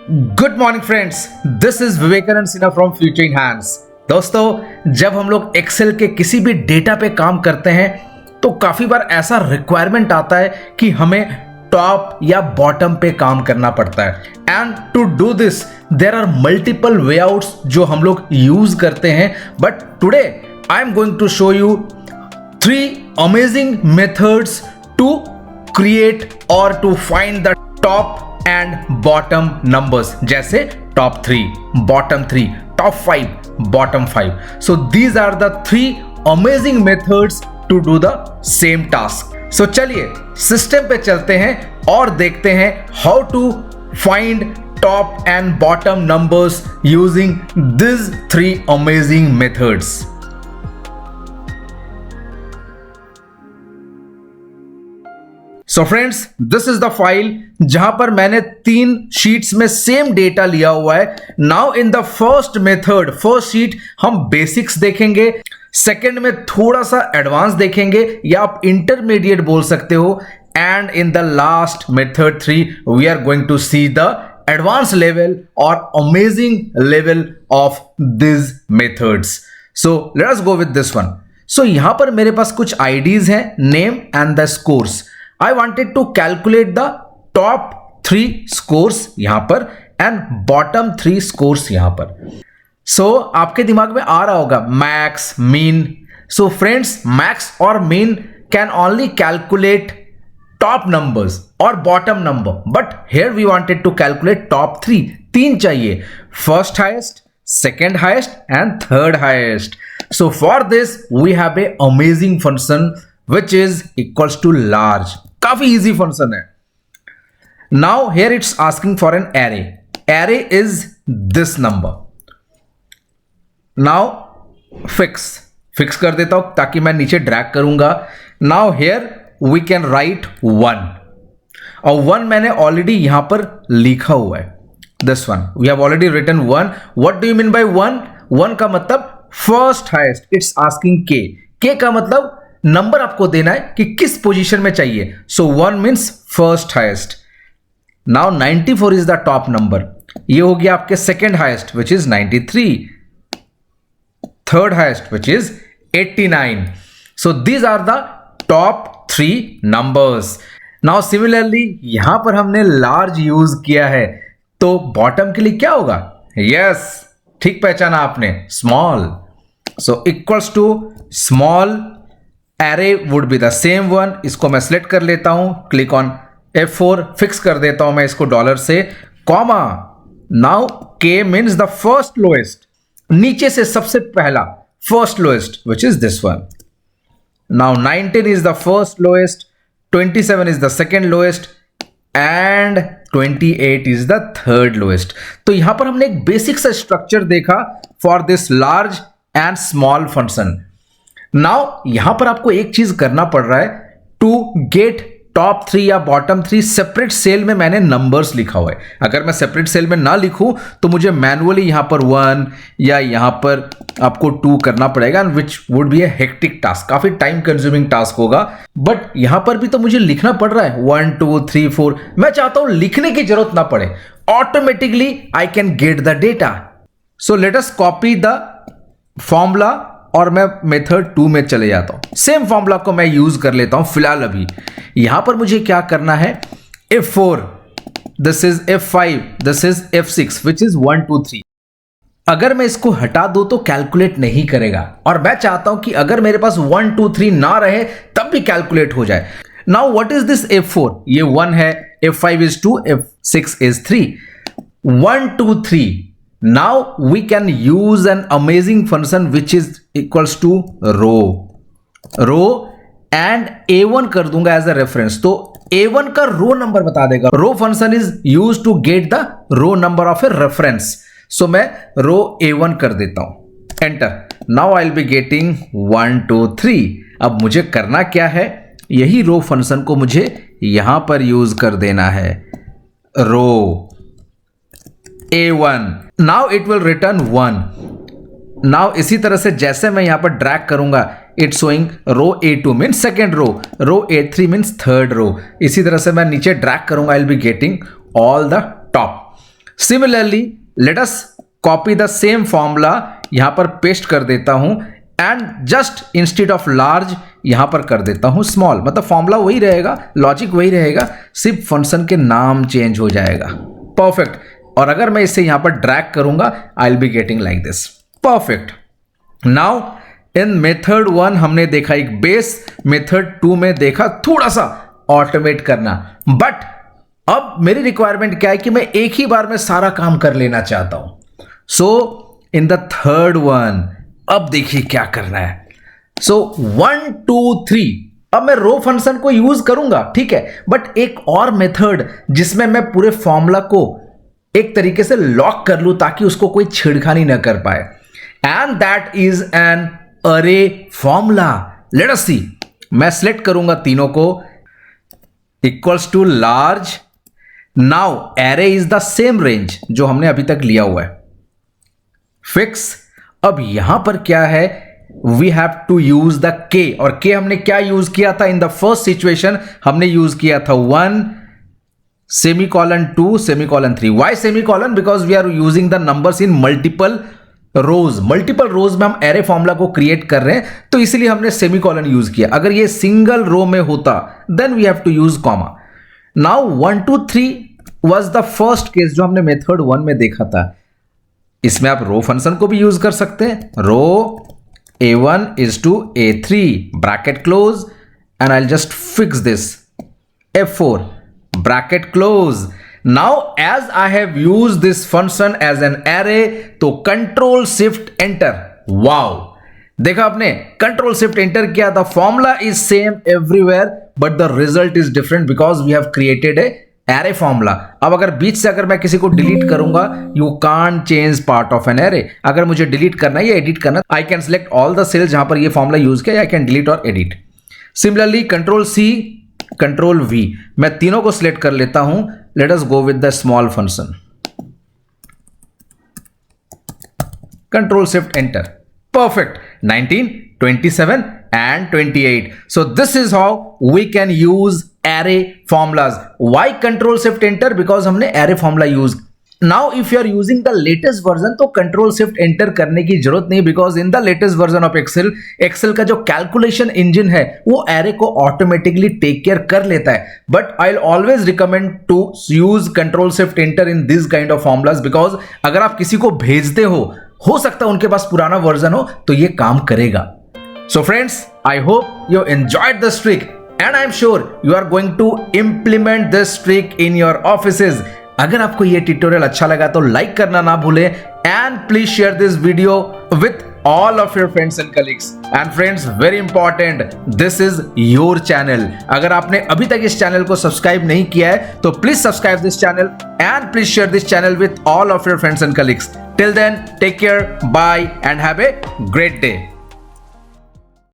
Good morning friends, this is Vivekanand Sinha from Future in Hands. दोस्तों, जब हम लोग एक्सेल के किसी भी डेटा पे काम करते हैं तो काफी बार ऐसा रिक्वायरमेंट आता है कि हमें टॉप या बॉटम पे काम करना पड़ता है। And to do this there are multiple way outs जो हम लोग यूज करते हैं। But today I am going to show you 3 amazing methods to create और to find the top and bottom numbers, जैसे top 3, bottom 3, top 5, bottom 5। So these are the 3 amazing methods to do the same task. So चलिए system पे चलते हैं और देखते हैं how to find top and bottom numbers using this 3 amazing methods. So friends, this is the file जहां पर मैंने 3 शीट्स में सेम डेटा लिया हुआ है। Now in the first method, first sheet हम बेसिक्स देखेंगे, सेकंड में थोड़ा सा एडवांस देखेंगे या आप इंटरमीडिएट बोल सकते हो, and in the last method 3 we are going to see the advance level और amazing level of this methods. So let us go with this one. So यहां पर मेरे पास कुछ आईडीज हैं, name and the scores. I wanted to calculate the top 3 scores यहां पर and bottom 3 scores यहां पर। So आपके दिमाग में आ रहा होगा max, mean। So friends, max और mean can only calculate top numbers or bottom number, but here we wanted to calculate top 3। 3 चाहिए, first highest, second highest and third highest। So for this we have a amazing function which is equals to large। काफी easy function है। Now here it's asking for an array. Array is this number. Now fix कर देता हूं ताकि मैं नीचे drag करूंगा। Now here we can write 1 और 1 मैंने ऑलरेडी यहां पर लिखा हुआ है, this one we have already written 1। What do you mean by 1? 1 का मतलब फर्स्ट हाईएस्ट। इट्स आस्किंग के का मतलब नंबर आपको देना है कि किस पोजीशन में चाहिए। So 1 means first highest. Now 94 is the top number. ये हो गया आपके second highest which is 93, third highest which is 89। So these are the top 3 numbers. Now similarly यहां पर हमने लार्ज यूज किया है, तो बॉटम के लिए क्या होगा? यस, ठीक पहचाना आपने, small. So equals to small array would be the same one. इसको मैं सिलेक्ट कर लेता हूं, क्लिक ऑन F4, फिक्स कर देता हूं मैं इसको डॉलर से, comma. Now K means the first lowest, नीचे से सबसे पहला first lowest which is this one. Now 19 is the first lowest, 27 is the second lowest and 28 is the third lowest. तो यहां पर हमने एक बेसिक सा स्ट्रक्चर देखा for this large and small function. Now यहां पर आपको एक चीज करना पड़ रहा है टू गेट टॉप 3 या बॉटम 3। सेपरेट सेल में मैंने नंबर्स लिखा हुआ है। अगर मैं सेपरेट सेल में ना लिखूं तो मुझे मैनुअली यहां पर 1 या यहां पर आपको 2 करना पड़ेगा, which would be A hectic task, काफी टाइम कंज्यूमिंग टास्क होगा। बट यहां पर भी तो मुझे लिखना पड़ रहा है 1 2 3 4। मैं चाहता हूं लिखने की जरूरत ना पड़े, automatically I can get the data. So let us copy the formula और मैं मेथड 2 में चले जाता हूं। सेम फॉर्मूला को मैं यूज कर लेता हूं फिलहाल। अभी यहां पर मुझे क्या करना है, F4, this is F5, this is F6 which is 1 2 3। अगर मैं इसको हटा दूं तो कैलकुलेट नहीं करेगा, और मैं चाहता हूं कि अगर मेरे पास 1 2 3 ना रहे तब भी कैलकुलेट हो जाए। Now what is this F4? ये 1 है, F5 is 2, F6 is 3, 1 2 3। Now we can use an amazing function which is equals to row and A1 कर दूंगा as a reference। तो A1 का रो नंबर बता देगा। Row function is use to get the row number of a reference. So मैं row A1 कर देता हूं, enter. Now I will be getting 1 2 3। अब मुझे करना क्या है, यही रो फंक्शन को मुझे यहां पर यूज कर देना है, row A1। Now it will return 1। Now इसी तरह से जैसे मैं यहां पर ड्रैग करूंगा, it's showing row A2 means second row A3 means third row. इसी तरह से मैं नीचे ड्रैग करूंगा, I will be getting all the top. Similarly let us copy the same formula, यहां पर पेस्ट कर देता हूं and just instead of large यहां पर कर देता हूं स्मॉल। मतलब फॉर्मूला वही रहेगा, लॉजिक वही रहेगा, सिर्फ फंक्शन के नाम चेंज हो जाएगा। परफेक्ट। और अगर मैं इसे यहां पर ड्रैग करूंगा, I will be getting like this. Perfect. Now in method 1 हमने देखा एक बेस, मेथड 2 में देखा थोड़ा सा ऑटोमेट करना, बट अब मेरी रिक्वायरमेंट क्या है कि मैं एक ही बार में सारा काम कर लेना चाहता हूं। सो इन द थर्ड वन अब देखिए क्या करना है। सो 1 2 3 अब मैं रो फंक्शन को यूज करूंगा, ठीक है, बट एक और मेथड जिसमें मैं पूरे फॉर्मूला को एक तरीके से लॉक कर लूं ताकि उसको कोई छेड़खानी ना कर पाए, and that is an array formula. Let us see. मैं सिलेक्ट करूंगा तीनों को, equals to large. Now array is the same range जो हमने अभी तक लिया हुआ है, फिक्स। अब यहां पर क्या है, we have to use the K, और के हमने क्या यूज किया था इन द फर्स्ट सिचुएशन, हमने यूज किया था 1 semicolon 2 semicolon 3। Why semicolon? Because we are using the numbers in multiple rows. Multiple rows में हम एरे फॉर्मूला को क्रिएट कर रहे हैं, तो इसलिए हमने सेमीकोलन यूज किया। अगर ये सिंगल रो में होता then we have to use comma. Now 1 2 3 was the first case जो हमने मेथड 1 में देखा था। इसमें आप रो फंक्शन को भी यूज कर सकते हैं। रो A1 is to A3 bracket close and I'll just fix this F4 bracket close. Now as I have used this function as an array, तो control shift enter। wow, देखा आपने, कंट्रोल शिफ्ट एंटर किया, the formula is same everywhere but the result is different because we have created a array formula. अब अगर बीच से अगर मैं किसी को डिलीट करूंगा, you can't change part of an array. अगर मुझे डिलीट करना है या एडिट करना है, I can select all the cells जहां पर ये फॉर्मूला यूज किया, आई कैन डिलीट और edit. Similarly control C control V, मैं तीनों को सिलेक्ट कर लेता हूं। Let us go with the small function, control shift enter. Perfect. 19, 27 and 28. So this is how we can use array formulas. Why control shift enter? Because हमने array formula use. Now if you are using the latest version तो control shift enter करने की जरूरत नहीं, because in the latest version of Excel का जो calculation engine है वो array को automatically take care कर लेता है। But I'll always recommend to use control shift enter in this kind of formulas, because अगर आप किसी को भेजते हो सकता है उनके पास पुराना वर्जन हो तो ये काम करेगा। So friends, I hope you enjoyed this trick and I'm sure you are going to implement this trick in your offices. अगर आपको ये ट्यूटोरियल अच्छा लगा तो लाइक करना ना भूलें and please share this video with all of your friends and colleagues. And friends, very important, this is your channel. अगर आपने अभी तक इस चैनल को सब्सक्राइब नहीं किया है तो please subscribe this channel and please share this channel with all of your friends and colleagues. Till then, take care, bye and have a great day.